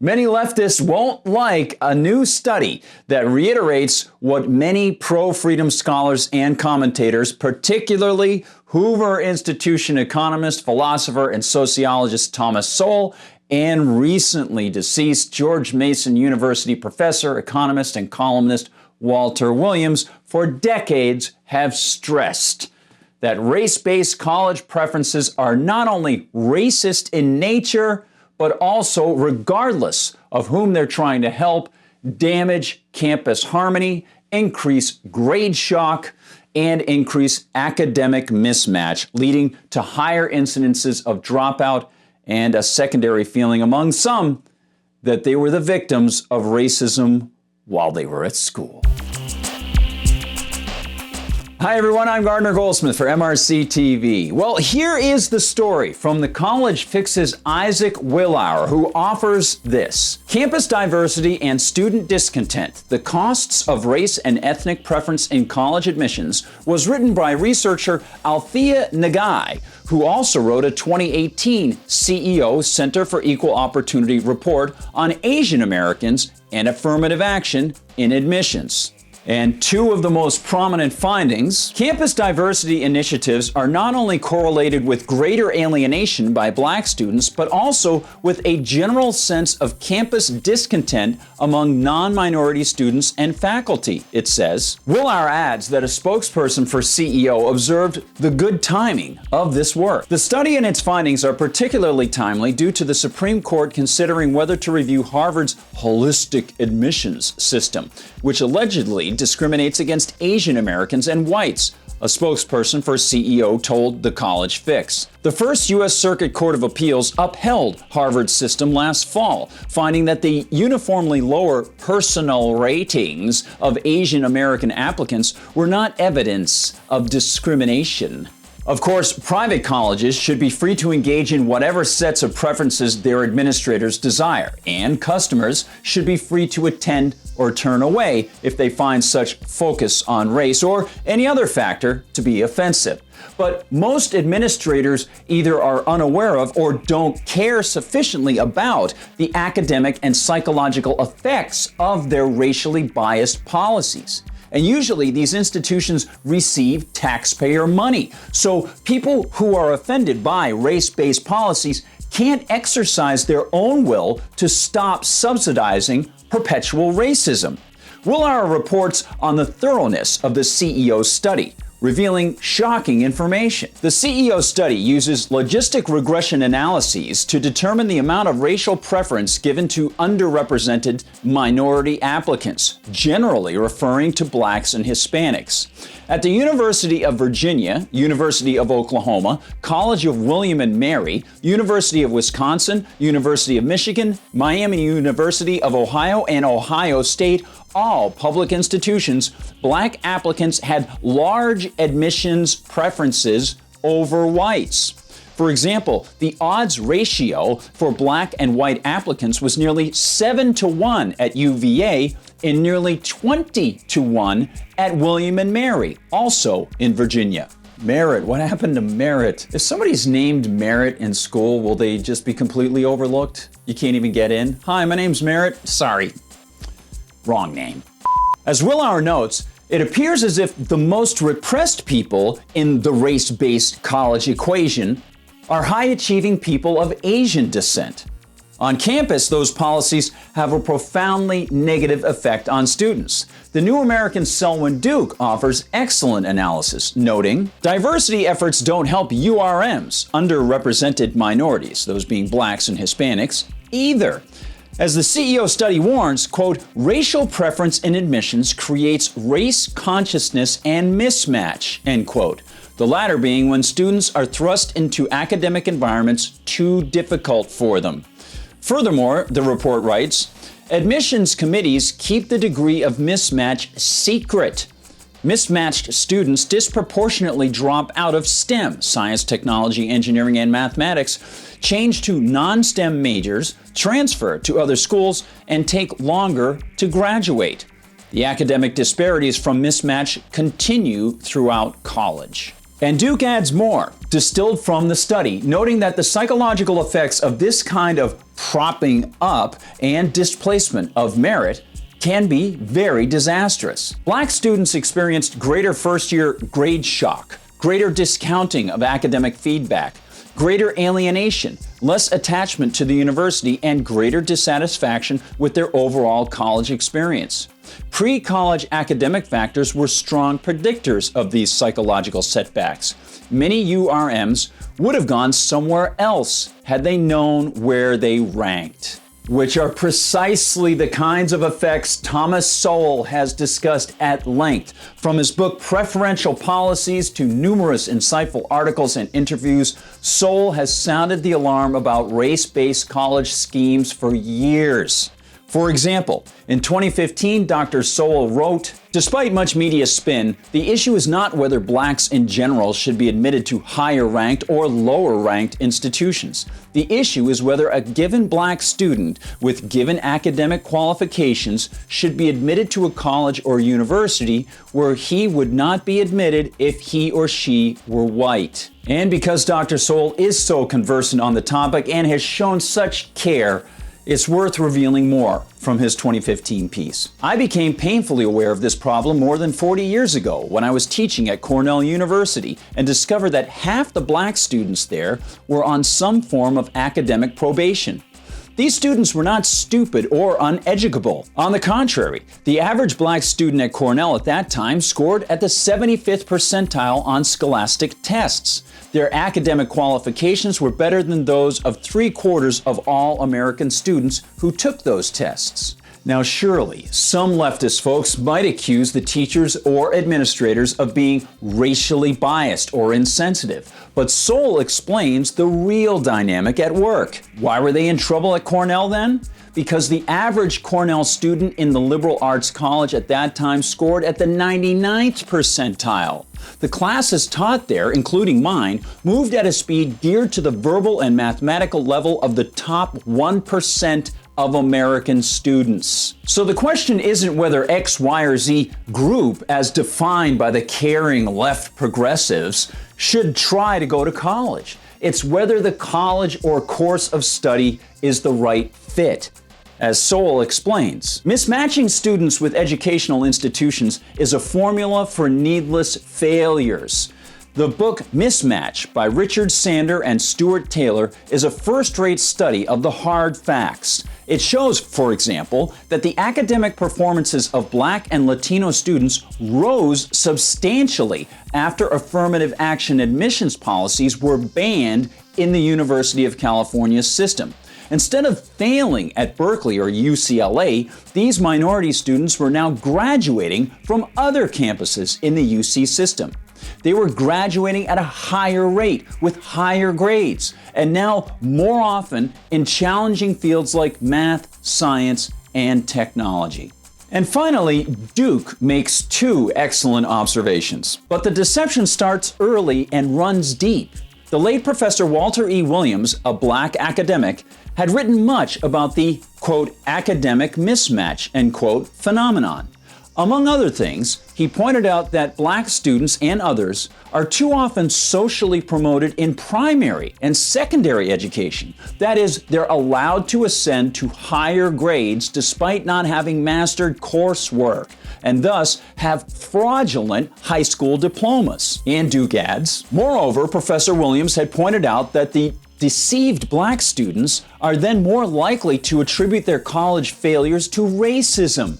Many leftists won't like a new study that reiterates what many pro-freedom scholars and commentators, particularly Hoover Institution economist, philosopher, and sociologist Thomas Sowell, and recently deceased George Mason University professor, economist, and columnist Walter Williams, for decades have stressed that race-based college preferences are not only racist in nature, but also, regardless of whom they're trying to help, damage campus harmony, increase grade shock, and increase academic mismatch, leading to higher incidences of dropout and a secondary feeling among some that they were the victims of racism while they were at school. Hi everyone, I'm Gardner Goldsmith for MRCTV. Well, here is the story from the College Fix's Isaac Willauer, who offers this. Campus diversity and student discontent, the costs of race and ethnic preference in college admissions, was written by researcher Althea Nagai, who also wrote a 2018 CEO Center for Equal Opportunity report on Asian Americans and affirmative action in admissions. And two of the most prominent findings: campus diversity initiatives are not only correlated with greater alienation by black students, but also with a general sense of campus discontent among non-minority students and faculty, it says. Willauer adds that a spokesperson for CEO observed the good timing of this work. The study and its findings are particularly timely due to the Supreme Court considering whether to review Harvard's holistic admissions system, which allegedly discriminates against Asian Americans and whites, a spokesperson for CEO told the College Fix. The First U.S. Circuit Court of Appeals upheld Harvard's system last fall, finding that the uniformly lower personal ratings of Asian American applicants were not evidence of discrimination. Of course, private colleges should be free to engage in whatever sets of preferences their administrators desire, and customers should be free to attend or turn away if they find such focus on race or any other factor to be offensive. But most administrators either are unaware of or don't care sufficiently about the academic and psychological effects of their racially biased policies. And usually these institutions receive taxpayer money. So people who are offended by race-based policies can't exercise their own will to stop subsidizing perpetual racism. Willauer reports on the thoroughness of the CEO study, revealing shocking information. The CEO study uses logistic regression analyses to determine the amount of racial preference given to underrepresented minority applicants, generally referring to blacks and Hispanics. At the University of Virginia, University of Oklahoma, College of William and Mary, University of Wisconsin, University of Michigan, Miami University of Ohio, and Ohio State, all public institutions, black applicants had large admissions preferences over whites. For example, the odds ratio for black and white applicants was nearly 7-to-1 at UVA and nearly 20-to-1 at William and Mary, also in Virginia. Merit, what happened to merit? If somebody's named Merit in school, will they just be completely overlooked? You can't even get in? Hi, my name's Merit. Sorry. Wrong name. As Willauer notes, it appears as if the most repressed people in the race-based college equation are high-achieving people of Asian descent. On campus, those policies have a profoundly negative effect on students. The New American Selwyn Duke offers excellent analysis, noting, diversity efforts don't help URMs, underrepresented minorities, those being blacks and Hispanics, either. As the CEO study warns, quote, racial preference in admissions creates race consciousness and mismatch, end quote. The latter being when students are thrust into academic environments too difficult for them. Furthermore, the report writes, admissions committees keep the degree of mismatch secret. Mismatched students disproportionately drop out of STEM, science, technology, engineering, and mathematics, change to non-STEM majors, transfer to other schools, and take longer to graduate. The academic disparities from mismatch continue throughout college. And Duke adds more, distilled from the study, noting that the psychological effects of this kind of propping up and displacement of merit can be very disastrous. Black students experienced greater first-year grade shock, greater discounting of academic feedback, greater alienation, less attachment to the university, and greater dissatisfaction with their overall college experience. Pre-college academic factors were strong predictors of these psychological setbacks. Many URMs would have gone somewhere else had they known where they ranked, which are precisely the kinds of effects Thomas Sowell has discussed at length. From his book Preferential Policies to numerous insightful articles and interviews, Sowell has sounded the alarm about race-based college schemes for years. For example, in 2015, Dr. Sowell wrote, "Despite much media spin, the issue is not whether blacks in general should be admitted to higher-ranked or lower-ranked institutions. The issue is whether a given black student with given academic qualifications should be admitted to a college or university where he would not be admitted if he or she were white." And because Dr. Sowell is so conversant on the topic and has shown such care, it's worth revealing more from his 2015 piece. I became painfully aware of this problem more than 40 years ago when I was teaching at Cornell University and discovered that half the black students there were on some form of academic probation. These students were not stupid or uneducable. On the contrary, the average black student at Cornell at that time scored at the 75th percentile on scholastic tests. Their academic qualifications were better than those of 3/4 of all American students who took those tests. Now, surely, some leftist folks might accuse the teachers or administrators of being racially biased or insensitive, but Sowell explains the real dynamic at work. Why were they in trouble at Cornell then? Because the average Cornell student in the liberal arts college at that time scored at the 99th percentile. The classes taught there, including mine, moved at a speed geared to the verbal and mathematical level of the top 1% of American students. So the question isn't whether X, Y, or Z group, as defined by the caring left progressives, should try to go to college. It's whether the college or course of study is the right fit. As Sowell explains, mismatching students with educational institutions is a formula for needless failures. The book Mismatch by Richard Sander and Stuart Taylor is a first-rate study of the hard facts. It shows, for example, that the academic performances of Black and Latino students rose substantially after affirmative action admissions policies were banned in the University of California system. Instead of failing at Berkeley or UCLA, these minority students were now graduating from other campuses in the UC system. They were graduating at a higher rate with higher grades, and now more often in challenging fields like math, science, and technology. And finally, Duke makes two excellent observations. But the deception starts early and runs deep. The late Professor Walter E. Williams, a black academic, had written much about the, quote, academic mismatch, end quote, phenomenon. Among other things, he pointed out that black students and others are too often socially promoted in primary and secondary education. That is, they're allowed to ascend to higher grades despite not having mastered coursework, and thus have fraudulent high school diplomas. And Duke adds, moreover, Professor Williams had pointed out that the deceived black students are then more likely to attribute their college failures to racism.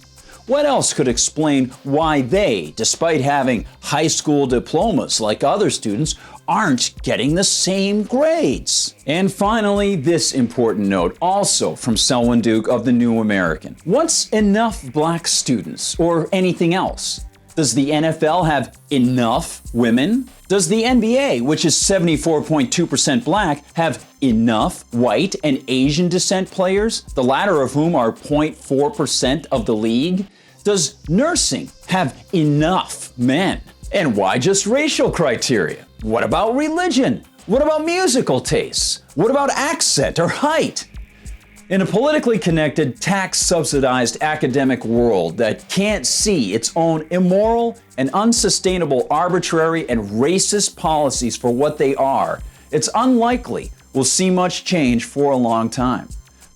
What else could explain why they, despite having high school diplomas like other students, aren't getting the same grades? And finally, this important note, also from Selwyn Duke of the New American. What's enough black students, or anything else? Does the NFL have enough women? Does the NBA, which is 74.2% black, have enough white and Asian descent players, the latter of whom are 0.4% of the league? Does nursing have enough men? And why just racial criteria? What about religion? What about musical tastes? What about accent or height? In a politically connected, tax-subsidized academic world that can't see its own immoral and unsustainable arbitrary and racist policies for what they are, it's unlikely we'll see much change for a long time.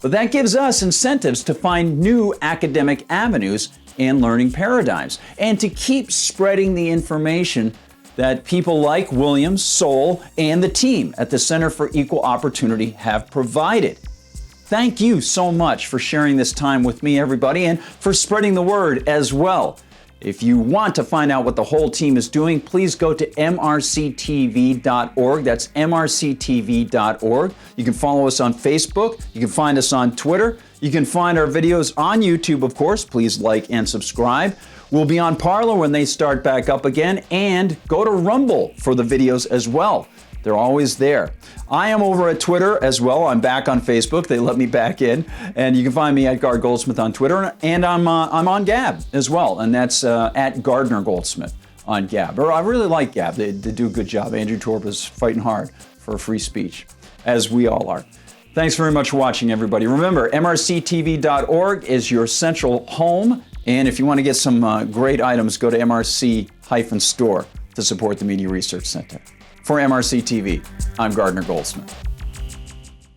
But that gives us incentives to find new academic avenues and learning paradigms, and to keep spreading the information that people like Williams, Soul, and the team at the Center for Equal Opportunity have provided. Thank you so much for sharing this time with me, everybody, and for spreading the word as well. If you want to find out what the whole team is doing, please go to mrctv.org. That's mrctv.org. You can follow us on Facebook. You can find us on Twitter. You can find our videos on YouTube, of course. Please like and subscribe. We'll be on Parler when they start back up again, and go to Rumble for the videos as well. They're always there. I am over at Twitter as well. I'm back on Facebook. They let me back in. And you can find me at Gard Goldsmith on Twitter. And I'm on Gab as well. And that's at Gardner Goldsmith on Gab. I really like Gab. They do a good job. Andrew Torp is fighting hard for free speech, as we all are. Thanks very much for watching, everybody. Remember, mrctv.org is your central home. And if you want to get some great items, go to MRC-store to support the Media Research Center. For MRC TV, I'm Gardner Goldsmith.